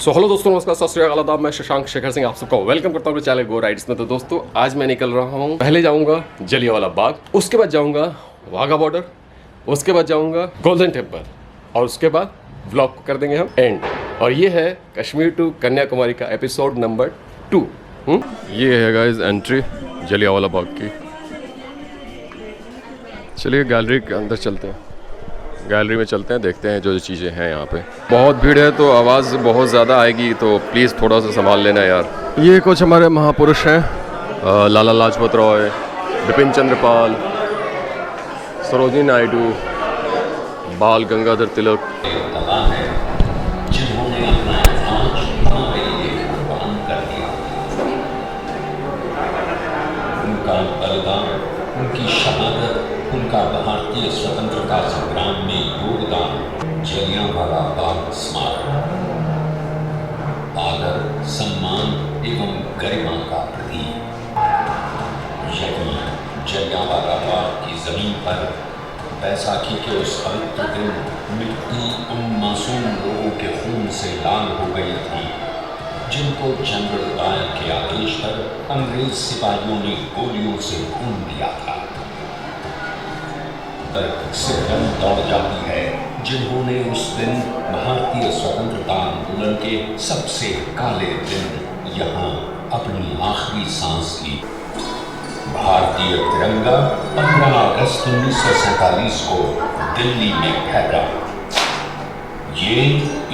So hello दोस्तों, नमस्कार, सत श्री अकाल, आदाब। मैं शशांक शेखर सिंह आप सबका वेलकम करता हूँ अपने चैनल गो राइड्स में। तो दोस्तों आज मैं निकल रहा हूँ, पहले जाऊँगा जलियांवाला बाग, उसके बाद जाऊँगा वाघा बॉर्डर, उसके बाद जाऊँगा गोल्डन टेम्पल और उसके बाद व्लॉग को कर देंगे हम एंड। और ये है कश्मीर टू कन्याकुमारी का एपिसोड नंबर 2। ये है गाइस एंट्री जलियांवाला बाग की। चलिए गैलरी के अंदर चलते हैं, गैलरी में चलते हैं, देखते हैं जो चीज़ें हैं यहाँ पे। बहुत भीड़ है तो आवाज़ बहुत ज़्यादा आएगी, तो प्लीज़ थोड़ा सा संभाल लेना यार। ये कुछ हमारे महापुरुष हैं, लाला लाजपत राय, बिपिन चंद्रपाल, सरोजिनी नायडू, बाल गंगाधर तिलक। उनकी शहादत, उनका भारतीय स्वतंत्रता संग्राम में योगदान, जलियांवाला बाग स्मारक आदर, सम्मान एवं गरिमा का प्रतीक। यही जलियांवाला बाग की जमीन पर बैसाखी के उस पवित्र दिन मिट्टी उन मासूम लोगों के खून से लाल हो गई थी जिनको जनरल डायर के आदेश पर अंग्रेज सिपाहियों ने गोलियों से भून दिया था। सिरदर्द दौड़ जाती है जिन्होंने उस दिन भारतीय स्वतंत्रता आंदोलन के सबसे काले दिन यहाँ अपनी आखिरी सांस ली। भारतीय तिरंगा 15 अगस्त 1947 को दिल्ली में फहरा। ये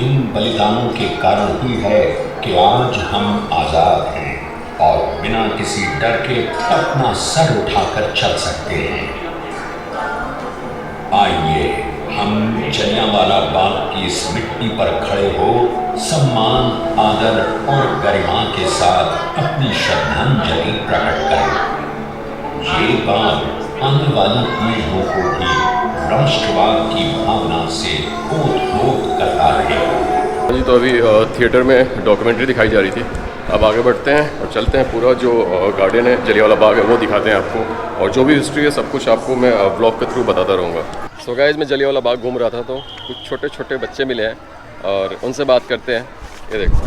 इन बलिदानों के कारण हुई है कि आज हम आज़ाद हैं और बिना किसी डर के अपना सर उठाकर चल सकते हैं। आइए हम जलियांवाला बाग की इस मिट्टी पर खड़े हो सम्मान, आदर और गरिमा के साथ अपनी श्रद्धांजलि प्रकट करें। ये बाग आने वाली पीढ़ियों को भी राष्ट्रवाद की भावना से ओत-प्रोत करता रहेगा। जी तो अभी थिएटर में डॉक्यूमेंट्री दिखाई जा रही थी, अब आगे बढ़ते हैं और चलते हैं। पूरा जो गार्डन है जलियांवाला बाग है वो दिखाते हैं आपको, और जो भी हिस्ट्री है सब कुछ आपको मैं व्लॉग के थ्रू बताता रहूँगा। सो गाइस मैं जलियांवाला बाग घूम रहा था तो कुछ छोटे छोटे बच्चे मिले हैं और उनसे बात करते हैं। ये देखो,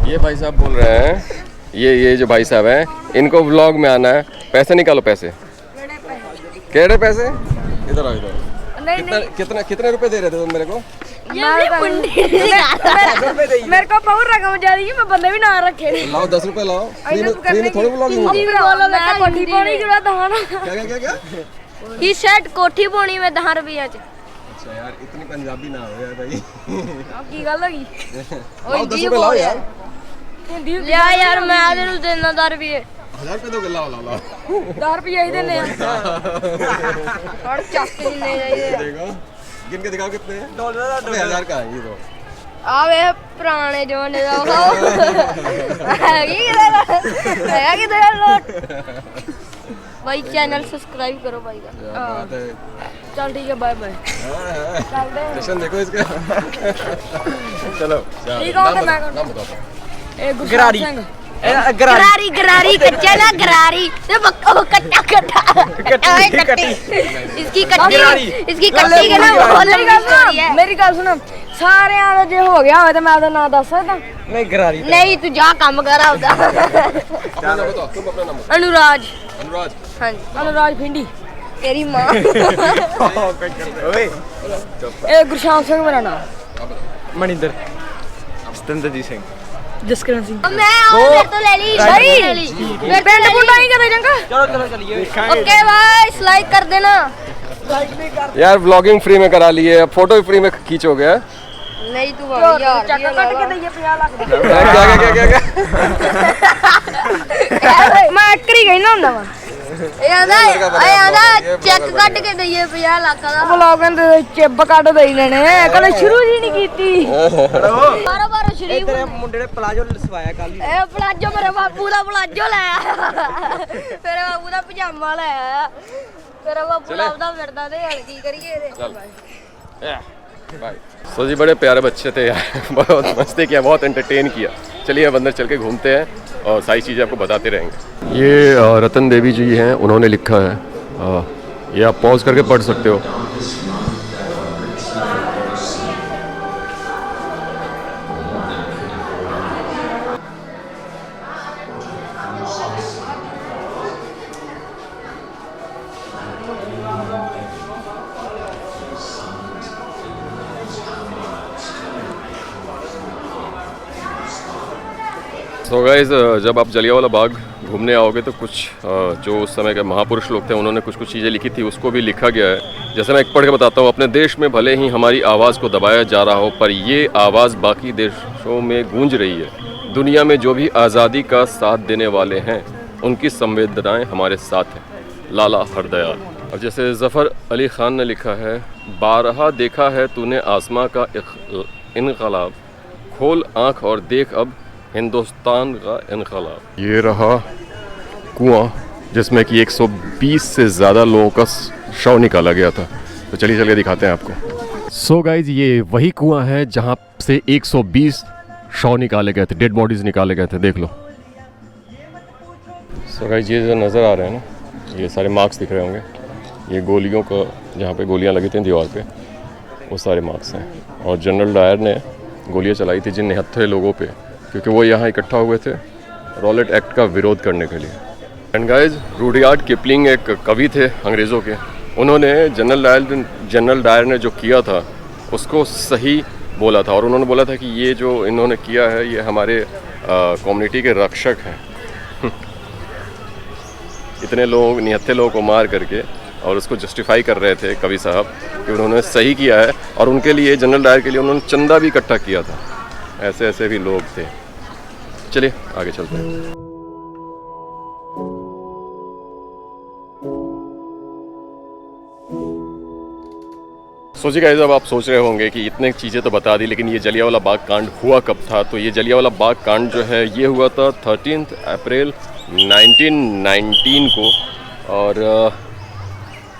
ये भाई साहब बोल रहे हैं, ये जो भाई साहब हैं इनको व्लॉग में आना है, पैसे निकालो। पैसे केड़े पैसे? इधर आओ, इधर। कितने रुपए दे रहे थे तुम मेरे को? मेरे को बहुत रकम जा रही है, मैं बंदे भी ना रखे। लाओ 10 रुपए लाओ, फ्री में थोड़ी व्लॉगिंग होगी। क्या ही शर्ट कोठी पानी में 10 रुपया च। अच्छा यार, इतनी पंजाबी ना हो यार भाई। की गल होगी? लाओ 10 रुपए लाओ यार। लिया यार, मैं आधे नु देना 10 रुपए। 1000 रुपए दोगे? लाओ 10 रुपए ही देने हैं और चाकू नहीं चाहिए। देखो गिन के दिखाओ कितने हैं। $1000 का है ये तो। आवे पुराने जमाने का है कि नोट। भाई चैनल सब्सक्राइब करो भाई का। चल ठीक है, बाय बाय। जशन देखो इसका। चलो ठीक है, नाम बताओ। गरारी गरारी गरारी कच्चा ना गरारी कट्टा कट्टा कट्टी इसकी कट्टी के ना मेरी गल सुनो, सारे आदा जे हो गया होवे तो मैं दा नाम दस सकदा? नहीं गरारी नहीं, तू जा काम कर आपदा। अपना नाम बताओ, तुम अपना नाम बताओ। अनुराज। अनुराज? हां जी, अनुराज भिंडी तेरी मां। ओए ए गुरशाम सिंह मेरा नाम। मनिंदर सतंदरजीत सिंह। जसकरण सिंह। मैं और तो ले ली भाई, मैं पेंट पुंडा ही कर देंगा। चलो चलिए। ओके भाई, लाइक कर देना। यार व्लॉगिंग फ्री में करा लिए, अब फोटो भी फ्री में खींचोगे? नहीं तू यार चक्का कट के दइए 50 लाख। क्या मैं एकरी गई ना हुंदा ए आंदा चेक कट के दइए 50 लाख ਦਾ। ਵਲੌਗਨ ਦੇ ਚਿੱਬ ਕੱਢ ਦੇਈ ਲੈਣੇ, ਕਦੇ ਸ਼ੁਰੂ ਹੀ ਨਹੀਂ ਕੀਤੀ। ਬਾਰ-ਬਾਰ ਸ਼ੁਰੂ ਤੇਰੇ ਮੁੰਡੇ ਨੇ ਪਲਾਜੋ ਲਸਵਾਇਆ ਕੱਲ। ਇਹ ਪਲਾਜੋ ਮੇਰੇ ਬਾਪੂ ਦਾ ਪਲਾਜੋ ਲੈ ਆਇਆ, ਮੇਰੇ ਬਾਪੂ ਦਾ ਪਜਾਮਾ ਲੈ ਆਇਆ, ਮੇਰੇ ਬਾਪੂ ਲਾਉਂਦਾ ਫਿਰਦਾ ਤੇ ਹਲ ਕੀ करिए रे बाय। सो जी बड़े प्यारे बच्चे थे यार, बहुत मस्ती किया, बहुत एंटरटेन किया। चलिए अब अंदर चल के घूमते हैं और सारी चीज़ें आपको बताते रहेंगे। ये रतन देवी जी हैं, उन्होंने लिखा है, ये आप पॉज करके पढ़ सकते हो। सो गाइस, जब आप जलियांवाला बाग घूमने आओगे तो कुछ जो उस समय के महापुरुष लोग थे उन्होंने कुछ चीज़ें लिखी थी, उसको भी लिखा गया है। जैसे मैं एक पढ़ के बताता हूँ, अपने देश में भले ही हमारी आवाज़ को दबाया जा रहा हो, पर ये आवाज़ बाकी देशों में गूंज रही है। दुनिया में जो भी आज़ादी का साथ देने वाले हैं उनकी संवेदनाएं हमारे साथ हैं। लाला हरदयाल। और जैसे ज़फ़र अली ख़ान ने लिखा है, बारहा देखा है तूने आसमां का इनक़लाब, खोल आँख और देख अब हिंदुस्तान का इनक़लाब। ये रहा कुआं जिसमें कि 120 से ज़्यादा लोगों का शव निकाला गया था। तो चलिए दिखाते हैं आपको। सो गाइज, ये वही कुआं है जहाँ से 120 शव निकाले गए थे, डेड बॉडीज़ निकाले गए थे, देख लो। सो गाइज, ये जो नज़र आ रहे हैं ना, ये सारे मार्क्स दिख रहे होंगे, ये गोलियों का, जहाँ पे गोलियाँ लगी थी दीवार पे, वो सारे मार्क्स हैं। और जनरल डायर ने गोलियाँ चलाई थी जिन निहत्थे लोगों पे, क्योंकि वो यहाँ इकट्ठा हुए थे रॉलेट एक्ट का विरोध करने के लिए। एंड गाइज, रुडयार्ड किपलिंग एक कवि थे अंग्रेज़ों के, उन्होंने जनरल डायर ने जो किया था उसको सही बोला था। और उन्होंने बोला था कि ये जो इन्होंने किया है ये हमारे कम्युनिटी के रक्षक हैं। इतने लोग, निहत्थे लोगों को मार करके, और उसको जस्टिफाई कर रहे थे कवि साहब कि उन्होंने सही किया है। और उनके लिए, जनरल डायर के लिए उन्होंने चंदा भी इकट्ठा किया था। ऐसे भी लोग थे। चलिए आगे चलते हैं। सोचिए गाइस, अब आप सोच रहे होंगे कि इतने चीज़ें तो बता दी, लेकिन ये जलियांवाला बाग कांड हुआ कब था? तो ये जलियांवाला बाग कांड जो है ये हुआ था 13 अप्रैल 1919 को। और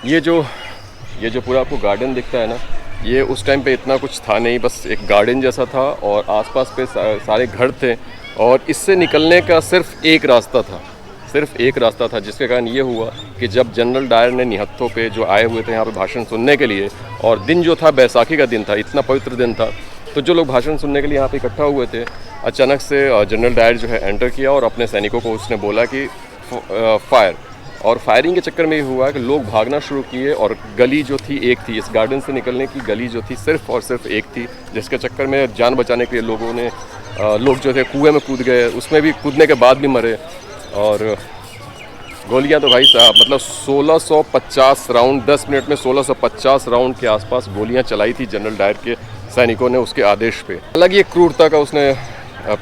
ये जो पूरा आपको गार्डन दिखता है ना, ये उस टाइम पे इतना कुछ था नहीं, बस एक गार्डन जैसा था और आसपास पे सारे घर थे। और इससे निकलने का सिर्फ एक रास्ता था, जिसके कारण ये हुआ कि जब जनरल डायर ने निहत्थों पे जो आए हुए थे यहाँ पे भाषण सुनने के लिए, और दिन जो था बैसाखी का दिन था, इतना पवित्र दिन था, तो जो लोग भाषण सुनने के लिए यहाँ पे इकट्ठा हुए थे, अचानक से जनरल डायर जो है एंटर किया और अपने सैनिकों को उसने बोला कि फायर। और फायरिंग के चक्कर में ये हुआ कि लोग भागना शुरू किए, और गली जो थी एक थी, इस गार्डन से निकलने की गली जो थी सिर्फ और सिर्फ एक थी, जिसके चक्कर में जान बचाने के लिए लोग जो थे कुएं में कूद गए, उसमें भी कूदने के बाद भी मरे। और गोलियां तो भाई साहब, मतलब 1650 राउंड, 10 मिनट में 1650 राउंड के आसपास गोलियां चलाई थी जनरल डायर के सैनिकों ने उसके आदेश पे। अलग ही एक क्रूरता का उसने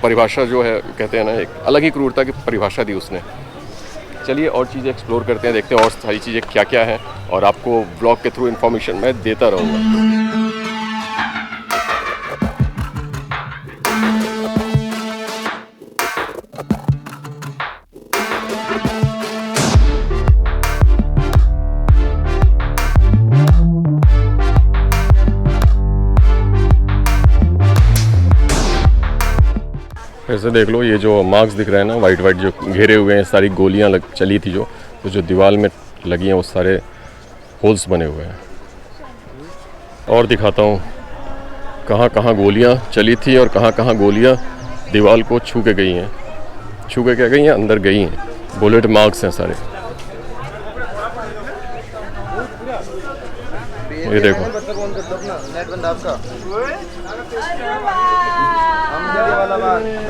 परिभाषा जो है, कहते हैं ना, एक अलग ही क्रूरता की परिभाषा दी उसने। चलिए और चीज़ें एक्सप्लोर करते हैं, देखते हैं और सारी चीज़ें क्या क्या हैं, और आपको ब्लॉग के थ्रू इन्फॉर्मेशन मैं देता रहूँगा। ऐसे देख लो, ये जो मार्क्स दिख रहे हैं ना, वाइट जो घेरे हुए हैं, सारी गोलियां चली थी जो दीवार में लगी हैं, वो सारे होल्स बने हुए हैं। और दिखाता हूँ कहाँ कहाँ गोलियां चली थी और कहाँ कहाँ गोलियां दीवार को छू के गई हैं, छू के क्या गई हैं, अंदर गई हैं। बुलेट मार्क्स हैं सारे, ये देखो।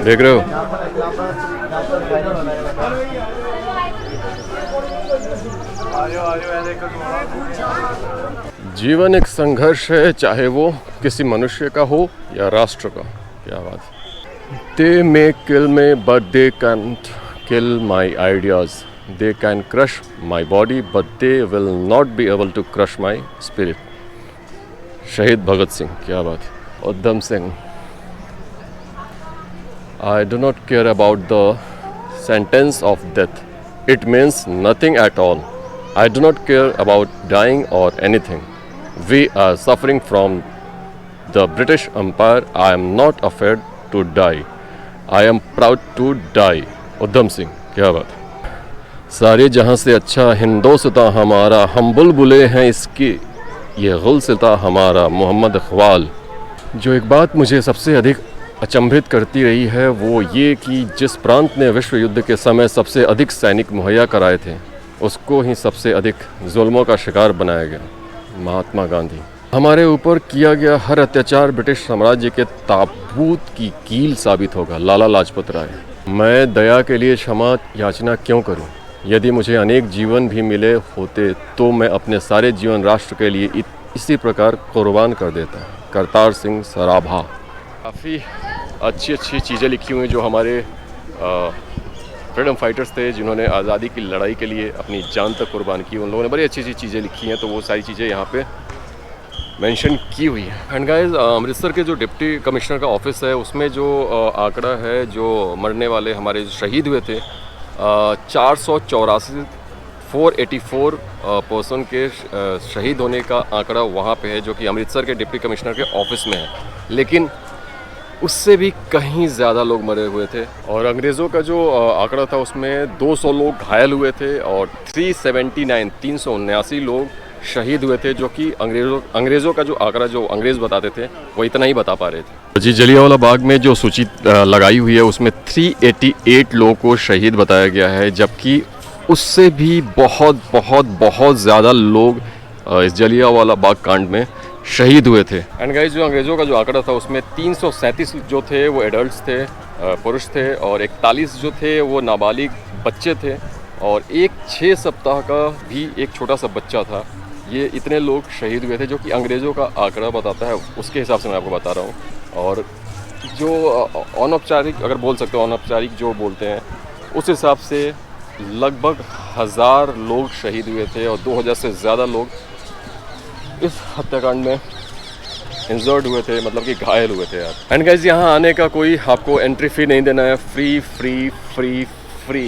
देख रहे हो? जीवन एक संघर्ष है, चाहे वो किसी मनुष्य का हो या राष्ट्र का। क्या बात। They may kill me, but they can't kill my ideas. They can crush my body, but they will not be able to crush my spirit. शहीद भगत सिंह, क्या बात है। Udham Singh. I do not care about the sentence of death. It means nothing at all. I do not care about dying or anything. We are suffering from the British Empire. I am not afraid to die. I am proud to die. Udham Singh, क्या बात। सारे जहाँ से अच्छा हिंदोस्तां हमारा, हम बुलबुले हैं इसकी, ये गुलसिता हमारा, मोहम्मद इकबाल। जो एक बात मुझे सबसे अधिक अचंभित करती रही है वो ये कि जिस प्रांत ने विश्व युद्ध के समय सबसे अधिक सैनिक मुहैया कराए थे, उसको ही सबसे अधिक जुल्मों का शिकार बनाया गया, महात्मा गांधी। हमारे ऊपर किया गया हर अत्याचार ब्रिटिश साम्राज्य के ताबूत की कील साबित होगा, लाला लाजपत राय। मैं दया के लिए क्षमा याचना क्यों करूं? यदि मुझे अनेक जीवन भी मिले होते तो मैं अपने सारे जीवन राष्ट्र के लिए इसी प्रकार कुर्बान कर देता। करतार सिंह सराभा। काफ़ी अच्छी अच्छी चीज़ें लिखी हुई हैं जो हमारे फ्रीडम फाइटर्स थे जिन्होंने आज़ादी की लड़ाई के लिए अपनी जान तक कुर्बान की। उन लोगों ने बड़ी अच्छी अच्छी चीज़ें लिखी हैं, तो वो सारी चीज़ें यहाँ पे मेंशन की हुई है। एंड गाइस, अमृतसर के जो डिप्टी कमिश्नर का ऑफिस है उसमें जो आंकड़ा है जो मरने वाले हमारे शहीद हुए थे 484 पर्सन के शहीद होने का आंकड़ा वहाँ पे है, जो कि अमृतसर के डिप्टी कमिश्नर के ऑफिस में है। लेकिन उससे भी कहीं ज़्यादा लोग मरे हुए थे। और अंग्रेज़ों का जो आंकड़ा था उसमें 200 लोग घायल हुए थे और 379 लोग शहीद हुए थे, जो कि अंग्रेज़ों का जो आंकड़ा जो अंग्रेज़ बताते थे वो इतना ही बता पा रहे थे। जी, जलियांवाला बाग में जो सूची लगाई हुई है उसमें 388 लोगों को शहीद बताया गया है, जबकि उससे भी बहुत ज़्यादा लोग इस जलियांवाला बाग कांड में शहीद हुए थे। एंड गाइस, जो अंग्रेज़ों का जो आंकड़ा था उसमें 337 जो थे वो एडल्ट्स थे, पुरुष थे, और 41 जो थे वो नाबालिग बच्चे थे, और एक 6 सप्ताह का भी एक छोटा सा बच्चा था। ये इतने लोग शहीद हुए थे, जो कि अंग्रेज़ों का आंकड़ा बताता है, उसके हिसाब से मैं आपको बता रहा हूँ। और जो अनौपचारिक, अगर बोल सकते हो अनौपचारिक जो बोलते हैं, उस हिसाब से लगभग 1000 लोग शहीद हुए थे और 2000 से ज़्यादा लोग इस हत्याकांड में इंजर्ड हुए थे, मतलब कि घायल हुए थे यार। एंड गाइस, यहाँ आने का कोई आपको एंट्री फ़ी नहीं देना है, फ्री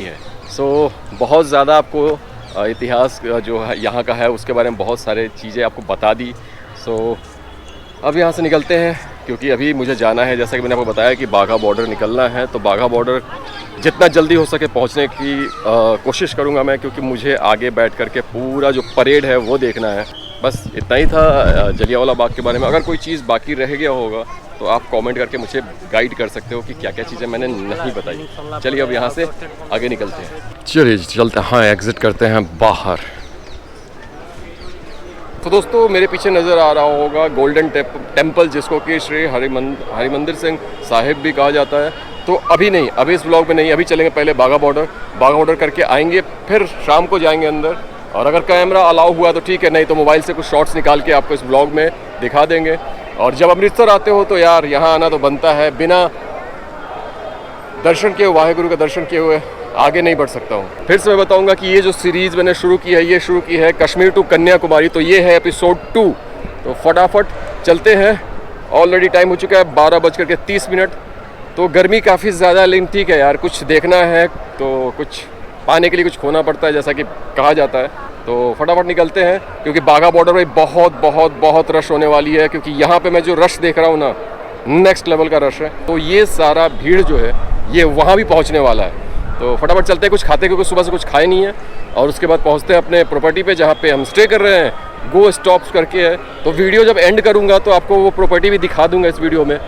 है। सो बहुत ज़्यादा आपको इतिहास जो है यहाँ का है उसके बारे में बहुत सारे चीज़ें आपको बता दी। सो अब यहाँ से निकलते हैं, क्योंकि अभी मुझे जाना है, जैसा कि मैंने आपको बताया कि बाघा बॉर्डर निकलना है। तो बाघा बॉर्डर जितना जल्दी हो सके पहुँचने की कोशिश करूँगा मैं, क्योंकि मुझे आगे बैठ करके पूरा जो परेड है वो देखना है। बस इतना ही था जलियांवाला बाग के बारे में। अगर कोई चीज़ बाकी रह गया होगा तो आप कमेंट करके मुझे गाइड कर सकते हो कि क्या क्या चीज़ें मैंने नहीं बताई। चलिए अब यहाँ से आगे निकलते हैं। चलिए चलते हैं, हाँ एग्ज़िट करते हैं बाहर। तो दोस्तों, मेरे पीछे नज़र आ रहा होगा गोल्डन टेम्पल, जिसको कि श्री हरिमंदिर सिंह साहिब भी कहा जाता है। तो अभी नहीं, अभी इस व्लॉग में नहीं, अभी चलेंगे पहले बाघा बॉर्डर करके आएंगे, फिर शाम को जाएंगे अंदर। और अगर कैमरा अलाउ हुआ तो ठीक है, नहीं तो मोबाइल से कुछ शॉट्स निकाल के आपको इस व्लॉग में दिखा देंगे। और जब अमृतसर आते हो तो यार यहाँ आना तो बनता है, बिना दर्शन किए, वाहेगुरु का दर्शन किए हुए आगे नहीं बढ़ सकता हूँ। फिर से मैं बताऊँगा कि ये जो सीरीज़ मैंने शुरू की है, ये शुरू की है कश्मीर टू कन्याकुमारी, तो ये है एपिसोड 2। तो फटाफट चलते हैं, ऑलरेडी टाइम हो चुका है 12:30। तो गर्मी काफ़ी ज़्यादा, लेकिन ठीक है यार, कुछ देखना है तो कुछ पाने के लिए कुछ खोना पड़ता है, जैसा कि कहा जाता है। तो फटाफट निकलते हैं, क्योंकि बाघा बॉर्डर में बहुत रश होने वाली है, क्योंकि यहाँ पे मैं जो रश देख रहा हूँ ना, नेक्स्ट लेवल का रश है। तो ये सारा भीड़ जो है ये वहाँ भी पहुँचने वाला है। तो फटाफट चलते हैं, कुछ खाते, क्योंकि सुबह से कुछ खाए नहीं है। और उसके बाद पहुँचते हैं अपने प्रॉपर्टी पे, जहाँ पे हम स्टे कर रहे हैं। गो स्टॉप्स करके है, तो वीडियो जब एंड करूँगा तो आपको वो प्रॉपर्टी भी दिखा दूँगा इस वीडियो में।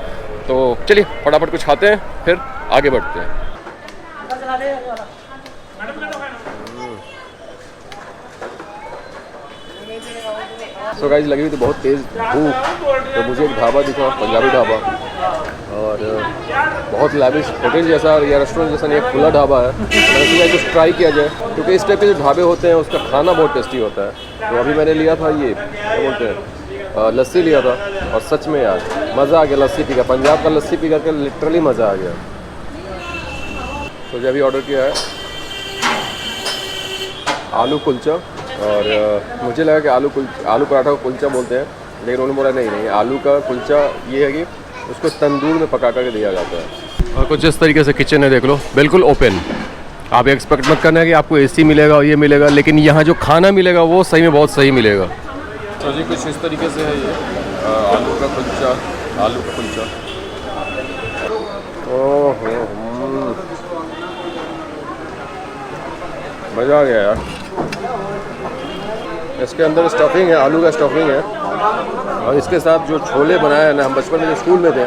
तो चलिए फटाफट कुछ खाते हैं, फिर आगे बढ़ते हैं। सो गाइस, लगी हुई तो बहुत तेज़ भूख, तो मुझे एक ढाबा दिखा, पंजाबी ढाबा, और बहुत लैविश होटल जैसा या रेस्टोरेंट जैसा नहीं है, खुला ढाबा है। मैंने सोचा कुछ ट्राई किया जाए, क्योंकि इस टाइप के जो ढाबे होते हैं उसका खाना बहुत टेस्टी होता है। तो अभी मैंने लिया था ये क्या बोलते हैं, लस्सी लिया था, और सच में यार मज़ा आ गया लस्सी पी कर। पंजाब का लस्सी पी करके लिटरली मज़ा आ गया। तो जो अभी ऑर्डर किया है आलू कुलचा, और मुझे लगा कि आलू पराठा को कुलचा बोलते हैं, लेकिन उन्होंने बोला नहीं, आलू का कुलचा ये है कि उसको तंदूर में पका करके दिया जाता है। और कुछ इस तरीके से किचन है, देख लो, बिल्कुल ओपन। आप एक्सपेक्ट मत करना है कि आपको एसी मिलेगा और ये मिलेगा, लेकिन यहाँ जो खाना मिलेगा वो सही में बहुत सही मिलेगा। तो जी कुछ इस तरीके से है ये आलू का कुलचा। ओह मज़ा आ गया यार। इसके अंदर स्टफिंग है, आलू का स्टफिंग है, और इसके साथ जो छोले बनाए हैं ना, हम बचपन में जो स्कूल में थे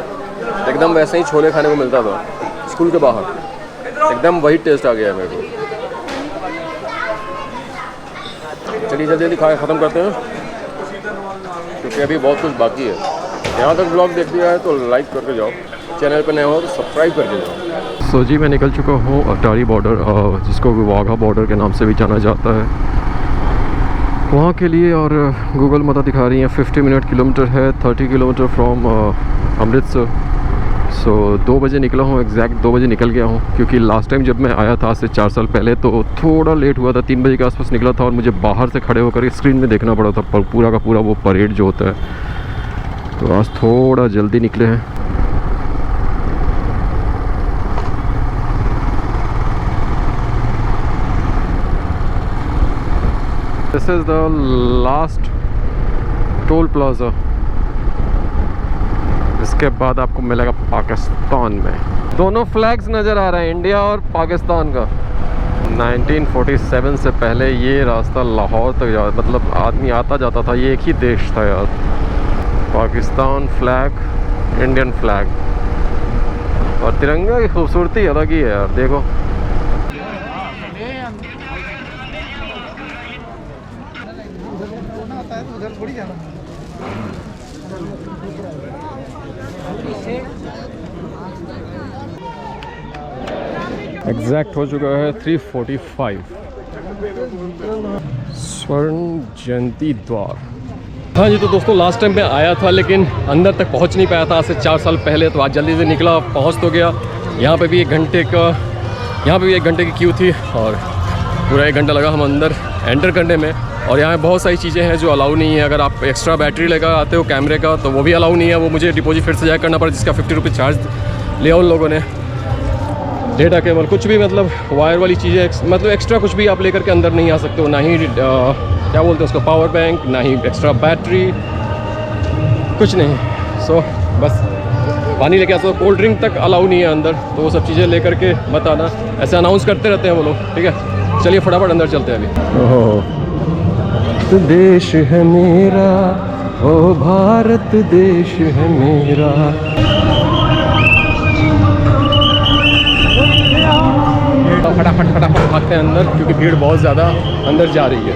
एकदम वैसे ही छोले खाने को मिलता था स्कूल के बाहर, एकदम वही टेस्ट आ गया मेरे को। चलिए जल्दी खा ख़त्म करते हैं, क्योंकि अभी बहुत कुछ बाकी है। यहाँ तक ब्लॉग देख लिया है तो लाइक करके जाओ, चैनल पर नए हो तो सब्सक्राइब करके जाओ। सो जी मैं निकल चुका हूँ अटारी बॉर्डर, जिसको वाघा बॉर्डर के नाम से भी जाना जाता है, वहाँ के लिए। और गूगल मता दिखा रही है 50 मिनट किलोमीटर है, 30 किलोमीटर फ्रॉम अमृतसर। सो 2 बजे निकला हूँ, एग्जैक्ट 2 बजे निकल गया हूँ, क्योंकि लास्ट टाइम जब मैं आया था आज से 4 साल पहले तो थोड़ा लेट हुआ था, 3 बजे के आसपास निकला था और मुझे बाहर से खड़े होकर स्क्रीन में देखना पड़ा था पूरा का पूरा वो परेड जो होता है। तो आज थोड़ा जल्दी निकले हैं। This is the last toll plaza, इसके बाद आपको मिलेगा पाकिस्तान में। दोनों फ्लैग्स नज़र आ रहे हैं, इंडिया और पाकिस्तान का। 1947 से पहले ये रास्ता लाहौर तक मतलब आदमी आता जाता था, ये एक ही देश था यार। पाकिस्तान फ्लैग, इंडियन फ्लैग, और तिरंगा की खूबसूरती अलग ही है यार। देखो एग्जैक्ट हो चुका है 3:45, स्वर्ण जयंती द्वार। हाँ जी, तो दोस्तों लास्ट टाइम मैं आया था लेकिन अंदर तक पहुंच नहीं पाया था आज से 4 साल पहले, तो आज जल्दी से निकला, पहुंच तो गया। यहाँ पे भी 1 घंटे की क्यू थी और पूरा 1 घंटा लगा हम अंदर एंटर करने में। और यहाँ बहुत सारी चीज़ें हैं जो अलाउ नहीं है। अगर आप एक्स्ट्रा बैटरी लगा आते हो कैमरे का तो वो भी अलाउ नहीं है, वो मुझे डिपॉजिट फिर से जाया करना पड़ा, जिसका 50 रुपये चार्ज लिया उन लोगों ने। डेटा केबल कुछ भी मतलब वायर वाली चीज़ें मतलब एक्स्ट्रा कुछ भी आप लेकर के अंदर नहीं आ सकते हो, ना ही क्या बोलते हैं उसको पावर बैंक, ना ही एक्स्ट्रा बैटरी, कुछ नहीं। सो बस पानी लेके आता, कोल्ड ड्रिंक तक अलाउ नहीं है अंदर, तो वो सब चीज़ें लेकर के मत आना। ऐसे अनाउंस करते रहते हैं वो लोग, ठीक है। चलिए फटाफट अंदर चलते हैं अभी। ओह देश है मेरा, ओ भारत देश है मेरा। फटाफट भागते हैं अंदर, क्योंकि भीड़ बहुत ज़्यादा अंदर जा रही है।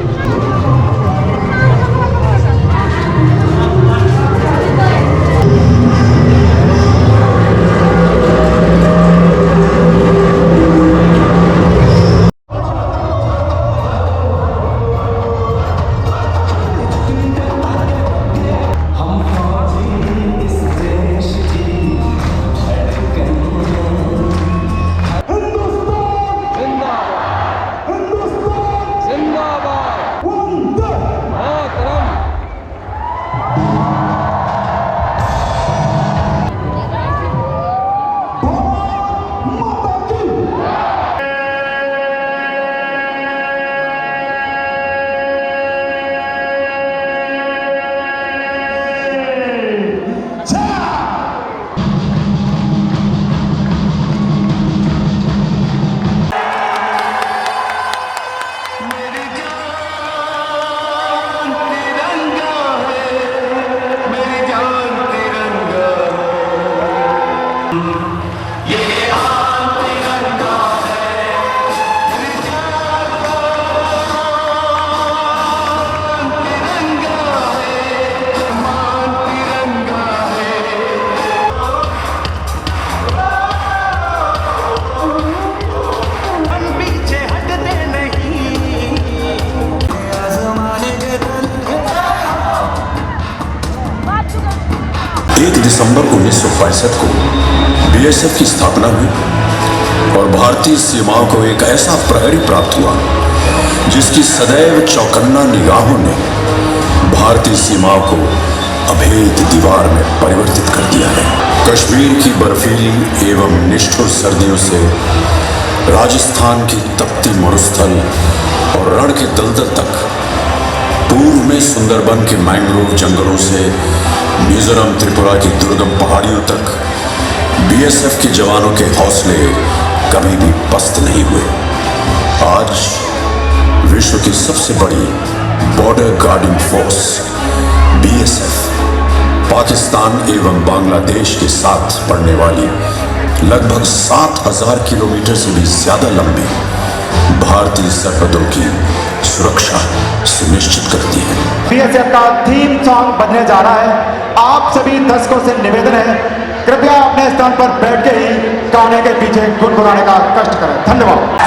दिसंबर 1965 को बीएसएफ की स्थापना हुई और भारतीय सीमाओं को एक ऐसा प्रहरी प्राप्त हुआ जिसकी सदैव चौकन्ना निगाहों ने भारतीय सीमाओं को अभेद दीवार में परिवर्तित कर दिया है। कश्मीर की बर्फीली एवं निष्ठुर सर्दियों से राजस्थान की तपती मरुस्थल और रण के दलदल तक, पूर्व में सुंदरबन के मैंग्रोव जंगलों से मिजोरम त्रिपुरा की दुर्गम पहाड़ियों तक बीएसएफ के जवानों के हौसले कभी भी पस्त नहीं हुए। आज विश्व की सबसे बड़ी border guarding force BSF Pakistan एवं बांग्लादेश के साथ पड़ने वाली लगभग 7000 किलोमीटर से भी ज्यादा लंबी भारतीय सरहदों की सुरक्षा सुनिश्चित करती है। बीएसएफ का थीम सॉन्ग बनने जा रहा है। आप सभी दर्शकों से निवेदन है कृपया अपने स्थान पर बैठ के ही गाने के पीछे गुनगुनाने का कष्ट करें। धन्यवाद।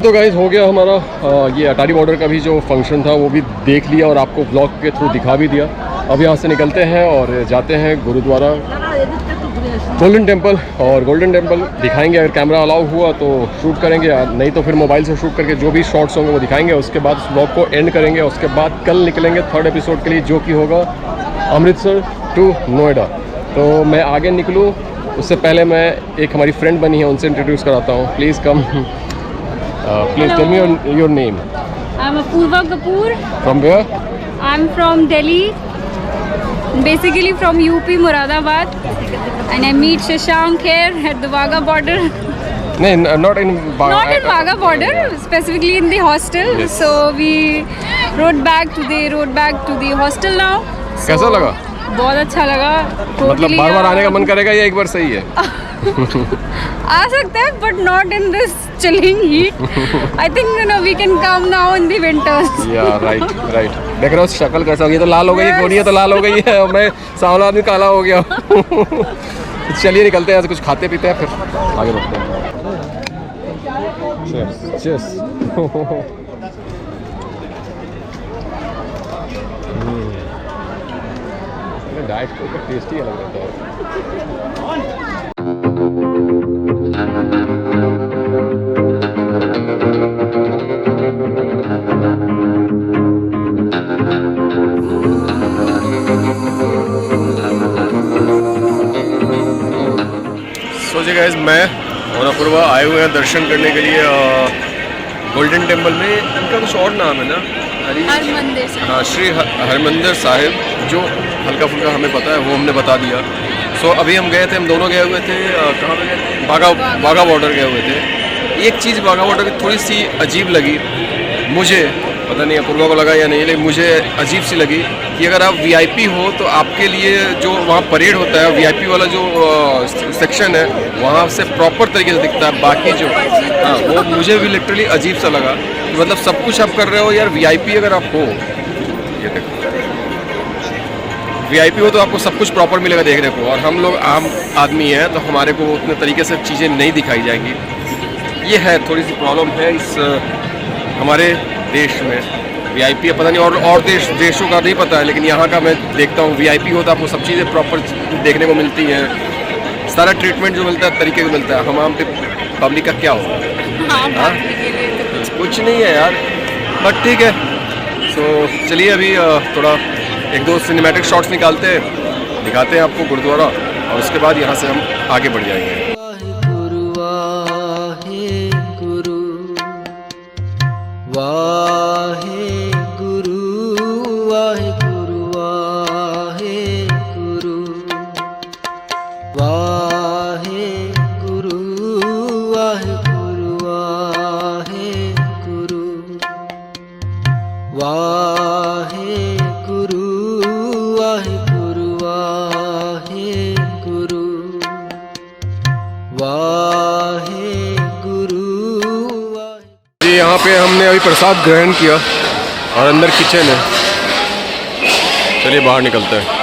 तो गाइस हो गया हमारा ये अटारी बॉर्डर का भी जो फंक्शन था वो भी देख लिया और आपको ब्लॉग के थ्रू दिखा भी दिया। अब यहाँ से निकलते हैं और जाते हैं गुरुद्वारा गोल्डन टेम्पल, और गोल्डन टेम्पल दिखाएंगे। अगर कैमरा अलाउ हुआ तो शूट करेंगे, नहीं तो फिर मोबाइल से शूट करके जो भी शॉट्स होंगे वो दिखाएंगे। उसके बाद उस ब्लॉग को एंड करेंगे। उसके बाद कल निकलेंगे 3rd एपिसोड के लिए, जो कि होगा अमृतसर टू नोएडा। तो मैं आगे निकलूँ उससे पहले मैं एक हमारी फ्रेंड बनी है उनसे इंट्रोड्यूस कराता हूँ। Please come, please tell me your name. I am Apoorva Kapoor. From where? I am from Delhi, basically from UP Moradabad, and I meet Shashank here at the Wagah border. नहीं, not in Wagah border, specifically in the hostel. Yes. So we rode back to the hostel now. कैसा लगा? बहुत अच्छा लगा। मतलब बार बार आने का मन करेगा या एक बार सही है? आ सकते हैं, but not in this chilling heat. I think we can come now in the winters. Yeah, right. देख रहे हो शक्ल कैसा हो गई, तो लाल हो गई, कोनी है तो लाल हो गई है, और मैं सांवला आदमी काला हो गया। चलिए निकलते हैं, कुछ खाते पीते हैं फिर आगे बढ़ते हैं। Cheers. डाइट को टेस्टी अलग रहता है। सो जी गाइस, मैं और अपूर्वा आए हुए हैं दर्शन करने के लिए गोल्डन टेम्पल में। इनका कुछ और नाम है ना? हरमंदिर साहिब। हाँ, श्री हरमंदिर साहिब, जो हल्का फुल्का हमें पता है वो हमने बता दिया। सो अभी हम गए थे, हम दोनों गए हुए थे, कहाँ पे गए थे? वाघा बॉर्डर गए हुए थे। एक चीज़ वाघा बॉर्डर की थोड़ी सी अजीब लगी मुझे, पता नहीं अपूर्वा को लगा या नहीं, लेकिन मुझे अजीब सी लगी कि अगर आप VIP हो तो आपके लिए जो वहाँ परेड होता है, VIP वाला जो सेक्शन है वहाँ से प्रॉपर तरीके से दिखता है। बाकी जो हाँ, वो मुझे भी लिटरली अजीब सा लगा कि मतलब सब कुछ आप कर रहे हो यार। VIP अगर आप हो, ये देखो VIP हो तो आपको सब कुछ प्रॉपर मिलेगा देखने को, और हम लोग आम आदमी हैं तो हमारे को उतने तरीके से चीज़ें नहीं दिखाई जाएंगी। ये है थोड़ी सी प्रॉब्लम है इस हमारे देश में। VIP पता नहीं और देशों का नहीं पता है, लेकिन यहाँ का मैं देखता हूँ VIP हो तो आपको सब चीज़ें प्रॉपर देखने को मिलती हैं। सारा ट्रीटमेंट जो मिलता है तरीके से मिलता है। हम पे पब्लिक का क्या होगा? हाँ, कुछ नहीं है यार, बट ठीक है। सो चलिए अभी थोड़ा 1-2 सिनेमैटिक शॉट्स निकालते हैं, दिखाते हैं आपको गुरुद्वारा, और उसके बाद यहाँ से हम आगे बढ़ जाएंगे। यहाँ पे हमने अभी प्रसाद ग्रहण किया और अंदर किचन है। चलिए बाहर निकलते हैं।